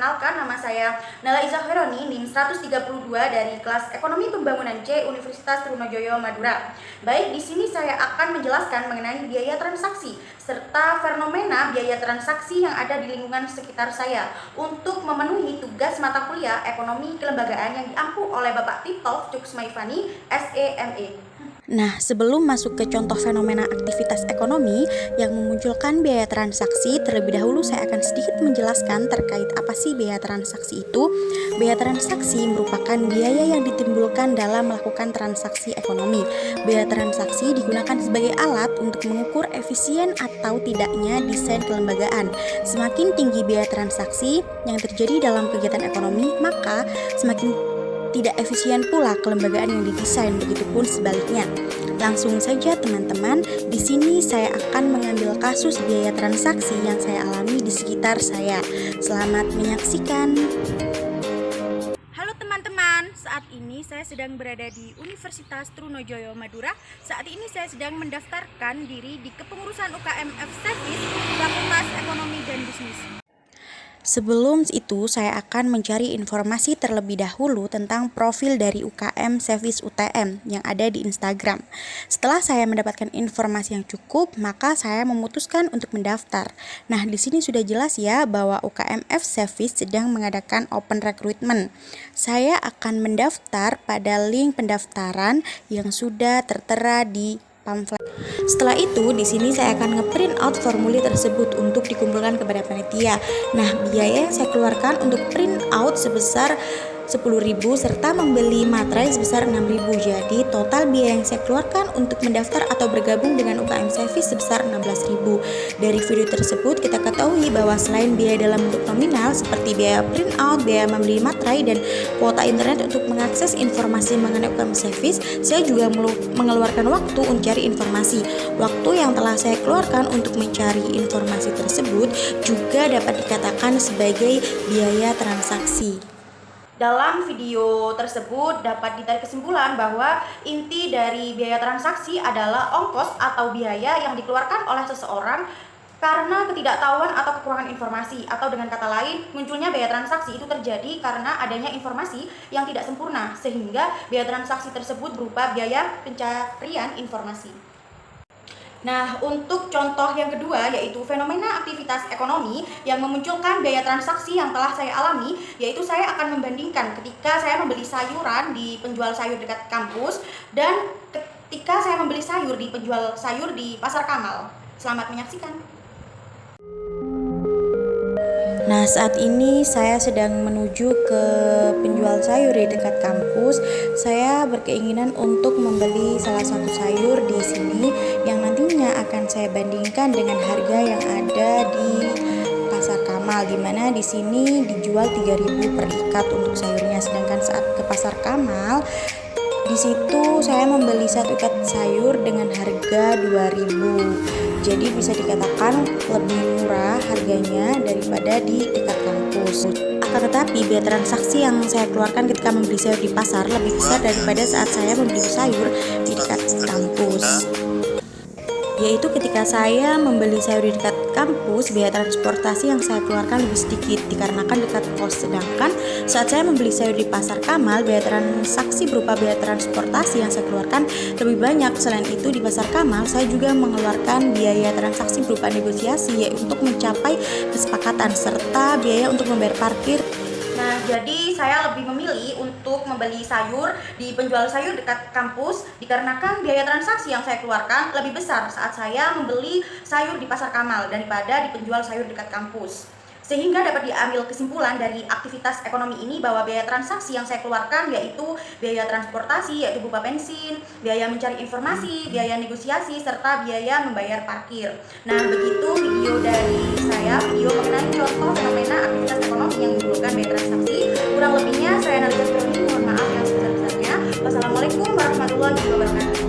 Perkenalkan, nama saya Nala Iza Khaironi, NIM 132 dari kelas Ekonomi Pembangunan C Universitas Trunojoyo Madura. Baik, di sini saya akan menjelaskan mengenai biaya transaksi serta fenomena biaya transaksi yang ada di lingkungan sekitar saya untuk memenuhi tugas mata kuliah Ekonomi Kelembagaan yang diampu oleh Bapak Titov Cuksmaifani, SEME. Nah, sebelum masuk ke contoh fenomena aktivitas ekonomi yang memunculkan biaya transaksi, terlebih dahulu saya akan sedikit menjelaskan terkait apa sih biaya transaksi itu. Biaya transaksi merupakan biaya yang ditimbulkan dalam melakukan transaksi ekonomi. Biaya transaksi digunakan sebagai alat untuk mengukur efisien atau tidaknya desain kelembagaan. Semakin tinggi biaya transaksi yang terjadi dalam kegiatan ekonomi, maka semakin tidak efisien pula kelembagaan yang didesain, begitupun sebaliknya. Langsung saja teman-teman, di sini saya akan mengambil kasus biaya transaksi yang saya alami di sekitar saya. Selamat menyaksikan. Halo teman-teman, saat ini saya sedang berada di Universitas Trunojoyo Madura. Saat ini saya sedang mendaftarkan diri di kepengurusan UKM F-Service Fakultas Ekonomi dan Bisnis. Sebelum itu, saya akan mencari informasi terlebih dahulu tentang profil dari UKM Service UTM yang ada di Instagram. Setelah saya mendapatkan informasi yang cukup, maka saya memutuskan untuk mendaftar. Nah, di sini sudah jelas ya bahwa UKM F Service sedang mengadakan open recruitment. Saya akan mendaftar pada link pendaftaran yang sudah tertera di pamflet. Setelah itu, di sini saya akan ngeprint out formulir tersebut untuk dikumpulkan kepada panitia. Nah, biaya yang saya keluarkan untuk print out sebesar 10.000 serta membeli materai sebesar 6.000. Jadi total biaya yang saya keluarkan untuk mendaftar atau bergabung dengan UKM Service sebesar 16.000. Dari video tersebut kita ketahui bahwa selain biaya dalam bentuk nominal seperti biaya print out, biaya membeli materai, dan kuota internet untuk mengakses informasi mengenai UKM Service, saya juga mengeluarkan waktu untuk mencari informasi. Waktu yang telah saya keluarkan untuk mencari informasi tersebut juga dapat dikatakan sebagai biaya transaksi. Dalam video tersebut dapat ditarik kesimpulan bahwa inti dari biaya transaksi adalah ongkos atau biaya yang dikeluarkan oleh seseorang karena ketidaktahuan atau kekurangan informasi, atau dengan kata lain, munculnya biaya transaksi itu terjadi karena adanya informasi yang tidak sempurna, sehingga biaya transaksi tersebut berupa biaya pencarian informasi. Nah, untuk contoh yang kedua yaitu fenomena aktivitas ekonomi yang memunculkan biaya transaksi yang telah saya alami, yaitu saya akan membandingkan ketika saya membeli sayuran di penjual sayur dekat kampus dan ketika saya membeli sayur di penjual sayur di Pasar Kamal. Selamat menyaksikan. Nah, saat ini saya sedang menuju ke penjual sayur di dekat kampus. Saya berkeinginan untuk membeli salah satu sayur di sini yang nantinya akan saya bandingkan dengan harga yang ada di Pasar Kamal, di mana di sini dijual 3.000 per ikat untuk sayurnya, sedangkan saat ke Pasar Kamal di situ saya membeli satu ikat sayur dengan harga 2.000. Jadi bisa dikatakan lebih murah harganya daripada di dekat kampus. Akan tetapi biaya transaksi yang saya keluarkan ketika membeli sayur di pasar lebih besar daripada saat saya membeli sayur di dekat kampus. Yaitu ketika saya membeli sayur di dekat kampus, biaya transportasi yang saya keluarkan lebih sedikit dikarenakan dekat kos. Sedangkan saat saya membeli sayur di Pasar Kamal, biaya transaksi berupa biaya transportasi yang saya keluarkan lebih banyak. Selain itu, di Pasar Kamal saya juga mengeluarkan biaya transaksi berupa negosiasi, yaitu untuk mencapai kesepakatan, serta biaya untuk membayar parkir. Nah, jadi saya lebih memilih untuk membeli sayur di penjual sayur dekat kampus dikarenakan biaya transaksi yang saya keluarkan lebih besar saat saya membeli sayur di Pasar Kamal daripada di penjual sayur dekat kampus. Sehingga dapat diambil kesimpulan dari aktivitas ekonomi ini bahwa biaya transaksi yang saya keluarkan yaitu biaya transportasi, yaitu berupa bensin, biaya mencari informasi, biaya negosiasi, serta biaya membayar parkir. Nah, begitu video dari saya, video mengenai contoh fenomena aktivitas ekonomi yang menimbulkan biaya transaksi. Kurang lebihnya saya Nalisa Fironi, mohon maaf yang sebesar-besarnya. Wassalamualaikum warahmatullahi wabarakatuh.